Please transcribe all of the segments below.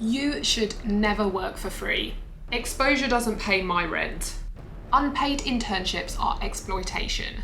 You should never work for free. Exposure doesn't pay my rent. Unpaid internships are exploitation.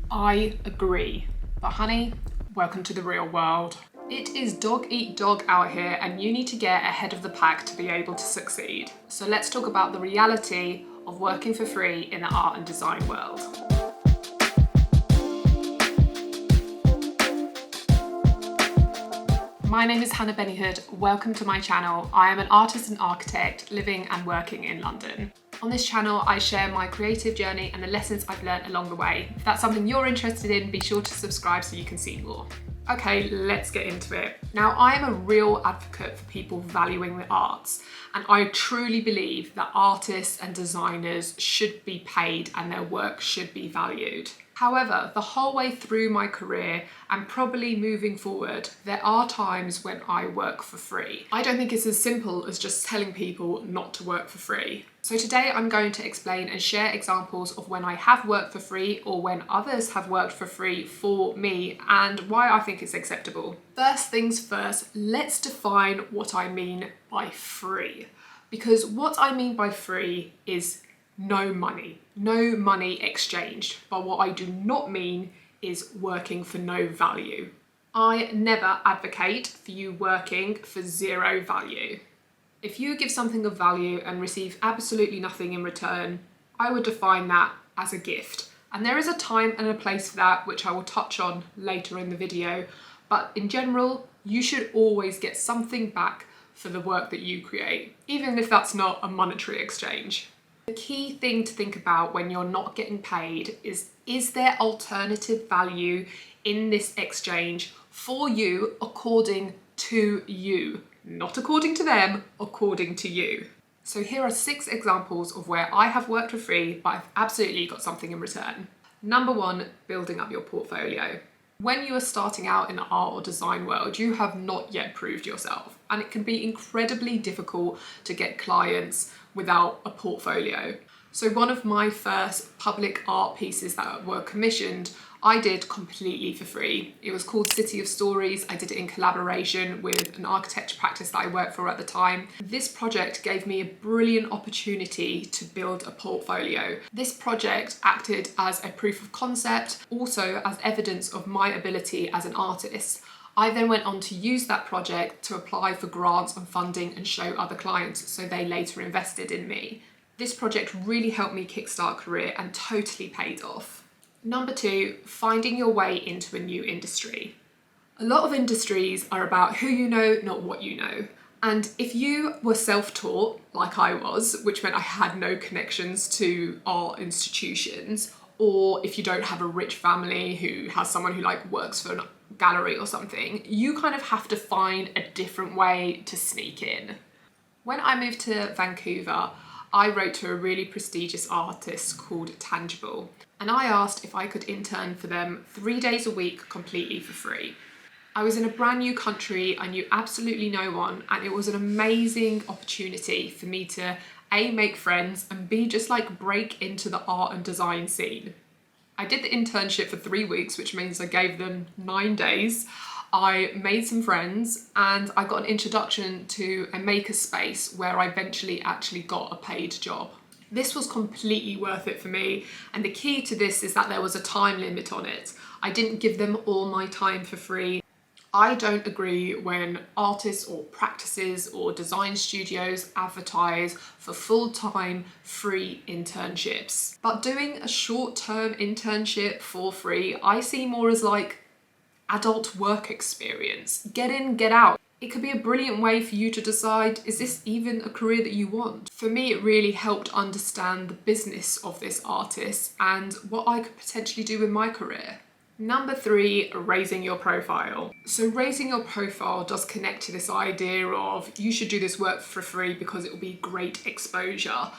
I agree. But honey, welcome to the real world. It is dog eat dog out here and you need to get ahead of the pack to be able to succeed. So let's talk about the reality of working for free in the art and design world. My name is Hannah Bennyhood. Welcome to my channel. I am an artist and architect living and working in London. On this channel, I share my creative journey and the lessons I've learned along the way. If that's something you're interested in, be sure to subscribe so you can see more. Okay, let's get into it. Now, I am a real advocate for people valuing the arts, and I truly believe that artists and designers should be paid and their work should be valued. However, the whole way through my career and probably moving forward, there are times when I work for free. I don't think it's as simple as just telling people not to work for free. So today I'm going to explain and share examples of when I have worked for free or when others have worked for free for me and why I think it's acceptable. First things first, let's define what I mean by free. Because what I mean by free is no money exchanged. But what I do not mean is working for no value. I never advocate for you working for zero value. If you give something of value and receive absolutely nothing in return, I would define that as a gift. And there is a time and a place for that, which I will touch on later in the video. But in general, you should always get something back for the work that you create, even if that's not a monetary exchange. The key thing to think about when you're not getting paid is there alternative value in this exchange for you according to you? Not according to them, according to you. So here are 6 examples of where I have worked for free, but I've absolutely got something in return. Number 1, building up your portfolio. When you are starting out in the art or design world, you have not yet proved yourself, and it can be incredibly difficult to get clients without a portfolio. So one of my first public art pieces that were commissioned, I did completely for free. It was called City of Stories. I did it in collaboration with an architecture practice that I worked for at the time. This project gave me a brilliant opportunity to build a portfolio. This project acted as a proof of concept, also as evidence of my ability as an artist. I then went on to use that project to apply for grants and funding and show other clients, so they later invested in me. This project really helped me kickstart a career and totally paid off. Number 2, finding your way into a new industry. A lot of industries are about who you know, not what you know. And if you were self-taught, like I was, which meant I had no connections to art institutions, or if you don't have a rich family who has someone who works for a gallery or something, you kind of have to find a different way to sneak in. When I moved to Vancouver, I wrote to a really prestigious artist called Tangible, and I asked if I could intern for them 3 days a week completely for free. I was in a brand new country, I knew absolutely no one, and it was an amazing opportunity for me to A, make friends, and B, just break into the art and design scene. I did the internship for 3 weeks, which means I gave them 9 days. I made some friends and I got an introduction to a maker space where I eventually actually got a paid job. This was completely worth it for me, and the key to this is that there was a time limit on it. I didn't give them all my time for free. I don't agree when artists or practices or design studios advertise for full-time free internships. But doing a short-term internship for free, I see more as adult work experience. Get in, get out. It could be a brilliant way for you to decide, is this even a career that you want? For me, it really helped understand the business of this artist and what I could potentially do with my career. Number 3, raising your profile. So raising your profile does connect to this idea of you should do this work for free because it will be great exposure.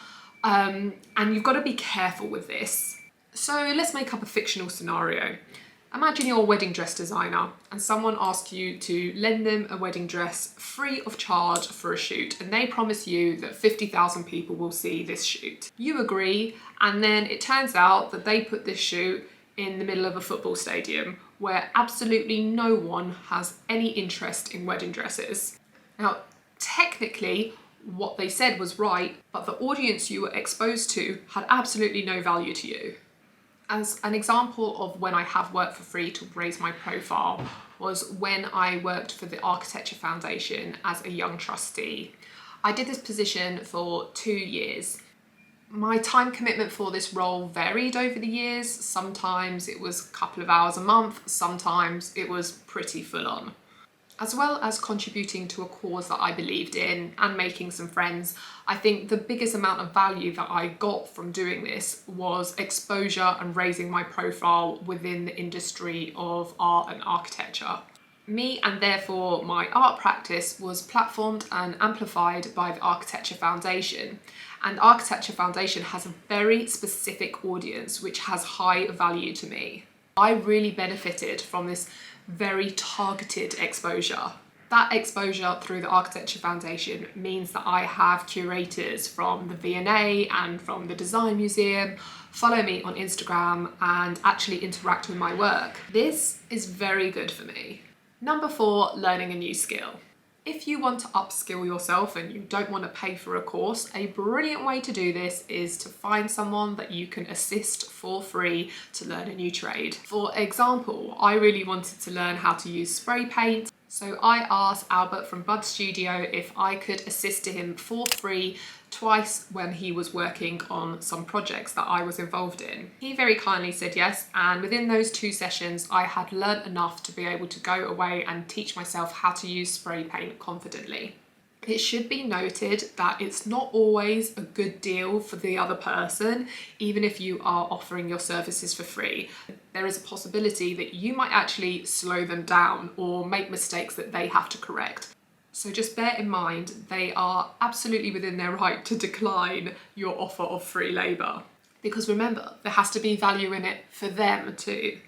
And you've got to be careful with this. So let's make up a fictional scenario. Imagine you're a wedding dress designer and someone asks you to lend them a wedding dress free of charge for a shoot, and they promise you that 50,000 people will see this shoot. You agree, and then it turns out that they put this shoot in the middle of a football stadium where absolutely no one has any interest in wedding dresses. Now, technically technically what they said was right, but the audience you were exposed to had absolutely no value to you. As an example of when I have worked for free to raise my profile was when I worked for the Architecture Foundation as a young trustee. I did this position for 2 years. My time commitment for this role varied over the years. Sometimes it was a couple of hours a month, sometimes it was pretty full on. As well as contributing to a cause that I believed in and making some friends, I think the biggest amount of value that I got from doing this was exposure and raising my profile within the industry of art and architecture. Me and therefore my art practice was platformed and amplified by the Architecture Foundation. And the Architecture Foundation has a very specific audience which has high value to me. I really benefited from this very targeted exposure. That exposure through the Architecture Foundation means that I have curators from the V&A and from the Design Museum follow me on Instagram and actually interact with my work. This is very good for me. Number 4, learning a new skill. If you want to upskill yourself and you don't want to pay for a course, a brilliant way to do this is to find someone that you can assist for free to learn a new trade. For example, I really wanted to learn how to use spray paint, so I asked Albert from Bud Studio if I could assist him for free twice when he was working on some projects that I was involved in. He very kindly said yes, and within those 2 sessions I had learnt enough to be able to go away and teach myself how to use spray paint confidently. It should be noted that it's not always a good deal for the other person, even if you are offering your services for free. There is a possibility that you might actually slow them down or make mistakes that they have to correct. So just bear in mind, they are absolutely within their right to decline your offer of free labour. Because remember, there has to be value in it for them too.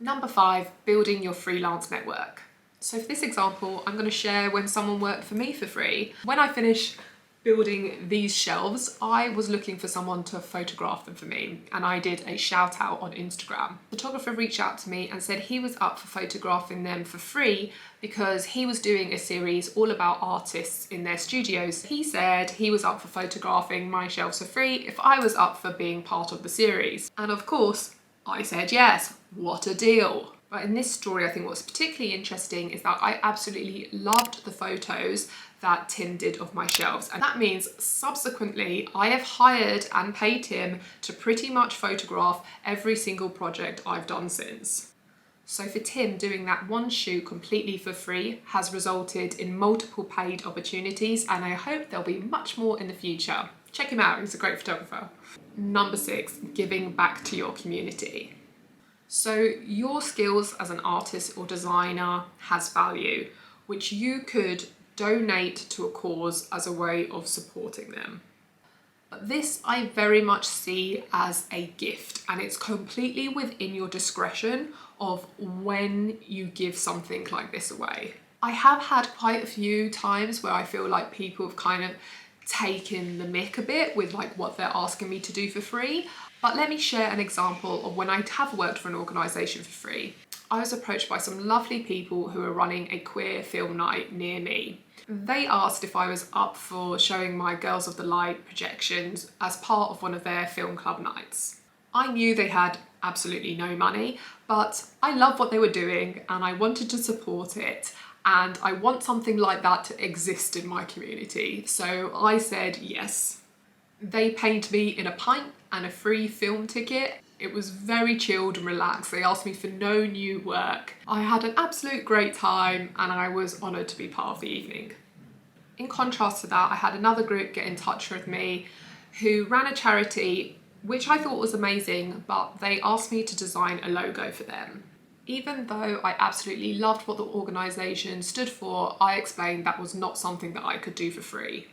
Number 5, building your freelance network. So for this example, I'm going to share when someone worked for me for free. When I finished building these shelves, I was looking for someone to photograph them for me, and I did a shout out on Instagram. The photographer reached out to me and said he was up for photographing them for free because he was doing a series all about artists in their studios. He said he was up for photographing my shelves for free if I was up for being part of the series. And of course, I said yes. What a deal. But in this story, I think what's particularly interesting is that I absolutely loved the photos that Tim did of my shelves. And that means subsequently, I have hired and paid him to pretty much photograph every single project I've done since. So for Tim, doing that one shoot completely for free has resulted in multiple paid opportunities, and I hope there'll be much more in the future. Check him out, he's a great photographer. Number 6, giving back to your community. So your skills as an artist or designer has value, which you could donate to a cause as a way of supporting them. But this I very much see as a gift, and it's completely within your discretion of when you give something like this away. I have had quite a few times where I feel like people have kind of taken the mick a bit with like what they're asking me to do for free. But let me share an example of when I have worked for an organisation for free. I was approached by some lovely people who are running a queer film night near me. They asked if I was up for showing my Girls of the Light projections as part of one of their film club nights. I knew they had absolutely no money, but I loved what they were doing and I wanted to support it. And I want something like that to exist in my community. So I said yes. They paid me in a pint and a free film ticket. It was very chilled and relaxed. They asked me for no new work. I had an absolute great time and I was honoured to be part of the evening. In contrast to that, I had another group get in touch with me who ran a charity, which I thought was amazing, but they asked me to design a logo for them. Even though I absolutely loved what the organisation stood for, I explained that was not something that I could do for free.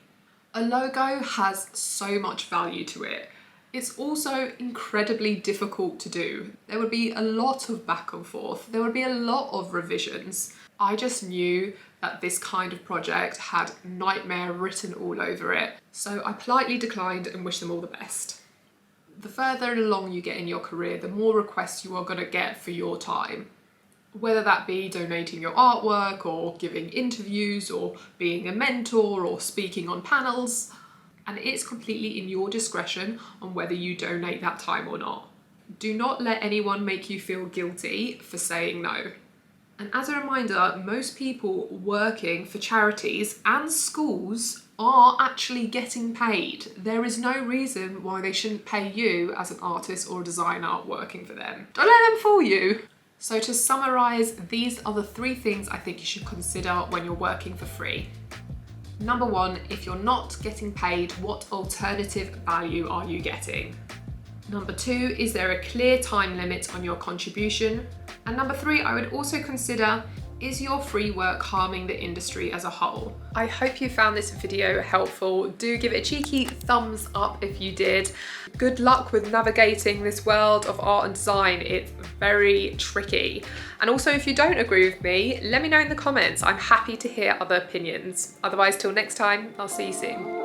A logo has so much value to it. It's also incredibly difficult to do. There would be a lot of back and forth. There would be a lot of revisions. I just knew that this kind of project had nightmare written all over it. So I politely declined and wished them all the best. The further along you get in your career, the more requests you are going to get for your time. Whether that be donating your artwork or giving interviews or being a mentor or speaking on panels. And it's completely in your discretion on whether you donate that time or not. Do not let anyone make you feel guilty for saying no. And as a reminder, most people working for charities and schools are actually getting paid. There is no reason why they shouldn't pay you as an artist or a designer working for them. Don't let them fool you. So to summarise, these are the 3 things I think you should consider when you're working for free. Number 1, if you're not getting paid, what alternative value are you getting? Number 2, is there a clear time limit on your contribution? And number 3, I would also consider, is your free work harming the industry as a whole? I hope you found this video helpful. Do give it a cheeky thumbs up if you did. Good luck with navigating this world of art and design. It's very tricky. And also, if you don't agree with me, let me know in the comments. I'm happy to hear other opinions. Otherwise, till next time, I'll see you soon.